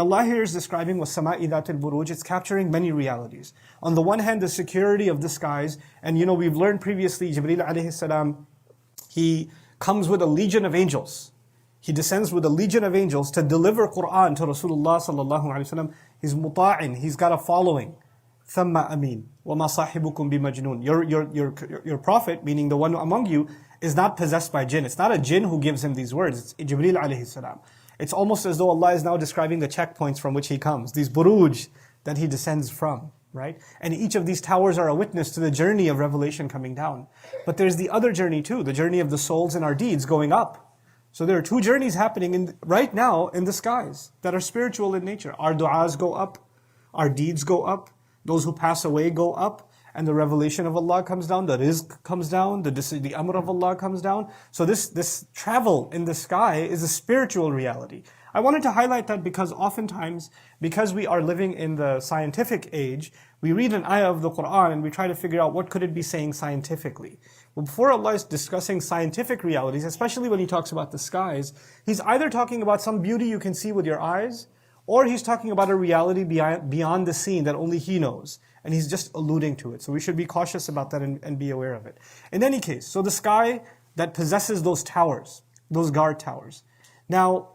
Allah here is describing وَالسَّمَاءِ ذَاتِ الْبُرُوجِ. It's capturing many realities. On the one hand, the security of the skies. And we've learned previously, Jibreel alayhi salam, he comes with a legion of angels. He descends with a legion of angels to deliver Qur'an to Rasulullah sallallahu alayhi wasallam. He's muta'in, he's got a following. ثَمَّ أَمِينٌ وَمَا صَاحِبُكُمْ بِمَجْنُونَ. Your prophet, meaning the one among you, is not possessed by jinn. It's not a jinn who gives him these words. It's Jibreel alayhi salam. It's almost as though Allah is now describing the checkpoints from which He comes, these buruj that He descends from, right? And each of these towers are a witness to the journey of revelation coming down. But there's the other journey too, the journey of the souls and our deeds going up. So there are two journeys happening right now in the skies that are spiritual in nature. Our du'as go up, our deeds go up, those who pass away go up, and the revelation of Allah comes down, the rizq comes down, the amr of Allah comes down. So this travel in the sky is a spiritual reality. I wanted to highlight that because oftentimes, because we are living in the scientific age, we read an ayah of the Qur'an and we try to figure out what could it be saying scientifically. But before Allah is discussing scientific realities, especially when He talks about the skies, He's either talking about some beauty you can see with your eyes, or He's talking about a reality beyond the scene that only He knows. And He's just alluding to it. So we should be cautious about that and be aware of it. In any case, so the sky that possesses those towers, those guard towers. Now,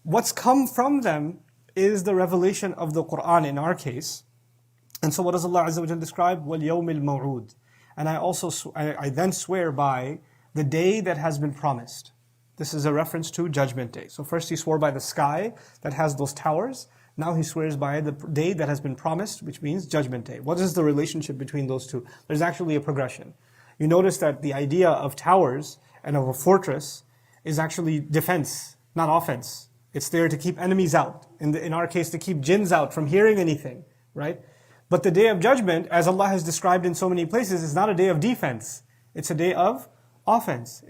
what's come from them is the revelation of the Qur'an in our case. And so what does Allah Azza wa Jalla describe? وَالْيَوْمِ الْمَوْعُودِ. And I then swear by the day that has been promised. This is a reference to Judgment Day. So first He swore by the sky that has those towers. Now He swears by the day that has been promised, which means Judgment Day. What is the relationship between those two? There's actually a progression. You notice that the idea of towers and of a fortress is actually defense, not offense. It's there to keep enemies out. In our case, to keep jinns out from hearing anything, right? But the Day of Judgment, as Allah has described in so many places, is not a day of defense. It's a day of offense.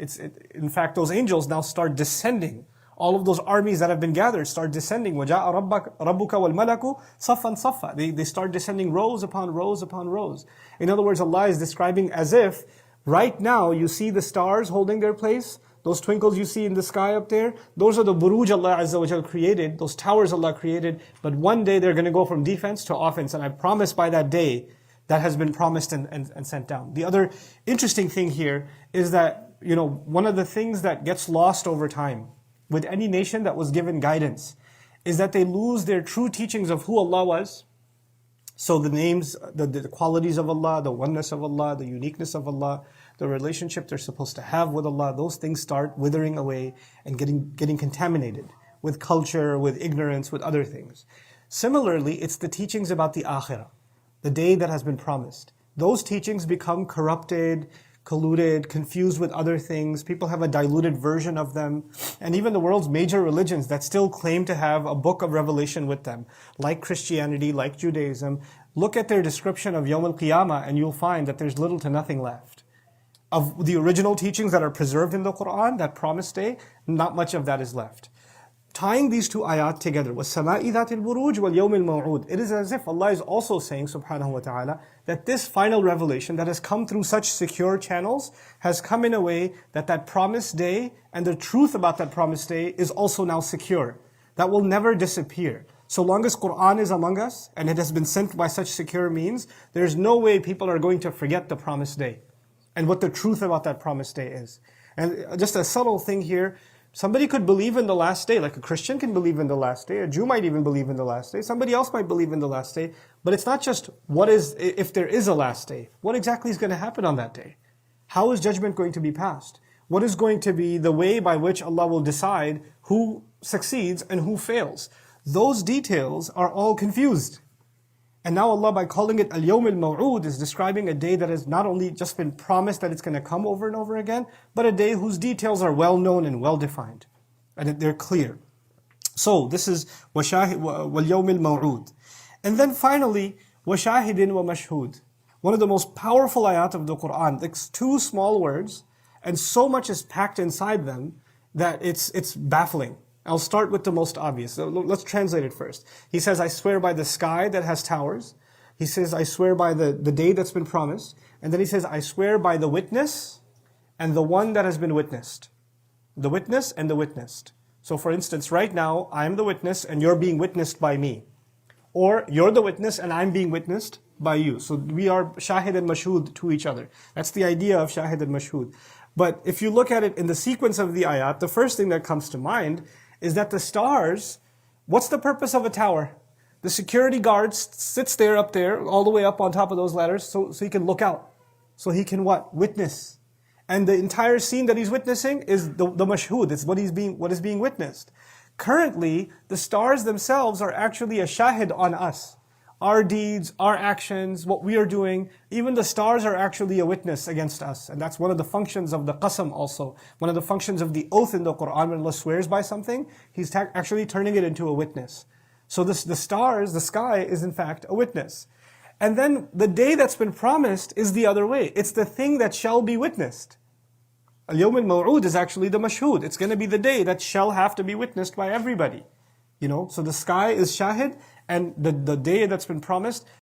In fact, those angels now start descending. All of those armies that have been gathered start descending. وَجَاءَ رَبُّكَ وَالْمَلَكُ صَفًّا صَفًّا. They start descending rows upon rows upon rows. In other words, Allah is describing as if right now you see the stars holding their place. Those twinkles you see in the sky up there, those are the buruj Allah Azza wa Jal created, those towers Allah created. But one day they're going to go from defense to offense. And I promise by that day that has been promised and sent down. The other interesting thing here is that, one of the things that gets lost over time with any nation that was given guidance is that they lose their true teachings of who Allah was. So the names, the qualities of Allah, the oneness of Allah, the uniqueness of Allah, the relationship they're supposed to have with Allah, those things start withering away and getting contaminated with culture, with ignorance, with other things. Similarly, it's the teachings about the akhirah, the day that has been promised. Those teachings become corrupted, colluded, confused with other things. People have a diluted version of them. And even the world's major religions that still claim to have a book of revelation with them, like Christianity, like Judaism, look at their description of Yawm al-Qiyamah and you'll find that there's little to nothing left. Of the original teachings that are preserved in the Qur'an, that promised day, not much of that is left. Tying these two ayat together, وَالسَّمَاءِ ذَاتِ الْبُرُوجِ وَالْيَوْمِ الْمَوْعُودِ. It is as if Allah is also saying, subhanahu wa ta'ala, that this final revelation that has come through such secure channels has come in a way that promised day and the truth about that promised day is also now secure. That will never disappear. So long as Qur'an is among us and it has been sent by such secure means, there's no way people are going to forget the promised day and what the truth about that promised day is. And just a subtle thing here, somebody could believe in the last day, like a Christian can believe in the last day, a Jew might even believe in the last day, somebody else might believe in the last day, but it's not just if there is a last day, what exactly is going to happen on that day? How is judgment going to be passed? What is going to be the way by which Allah will decide who succeeds and who fails? Those details are all confused. And now Allah, by calling it Al-Yawm al-Maw'ud, is describing a day that has not only just been promised that it's going to come over and over again, but a day whose details are well known and well defined. And they're clear. So this is وَالْيَوْمِ الْمَوْعُودِ. And then finally, وَشَاهِدٍ وَمَشْهُودٍ. One of the most powerful ayat of the Qur'an. It's two small words, and so much is packed inside them that it's baffling. I'll start with the most obvious. So let's translate it first. He says, I swear by the sky that has towers. He says, I swear by the day that's been promised. And then he says, I swear by the witness and the one that has been witnessed. The witness and the witnessed. So for instance, right now, I'm the witness and you're being witnessed by me. Or you're the witness and I'm being witnessed by you. So we are shahid and mashhud to each other. That's the idea of shahid and mashhud. But if you look at it in the sequence of the ayat, the first thing that comes to mind is that the stars, what's the purpose of a tower? The security guard sits there up there, all the way up on top of those ladders, so he can look out. So he can what? Witness. And the entire scene that he's witnessing is the mashhud, it's what is being witnessed. Currently, the stars themselves are actually a shahid on us. Our deeds, our actions, what we are doing, even the stars are actually a witness against us. And that's one of the functions of the qasam also. One of the functions of the oath in the Quran, when Allah swears by something, He's actually turning it into a witness. So the stars, the sky is in fact a witness. And then the day that's been promised is the other way. It's the thing that shall be witnessed. Al-Yawm al-Maw'ud is actually the mashhud. It's going to be the day that shall have to be witnessed by everybody. So the sky is shahid, and the day that's been promised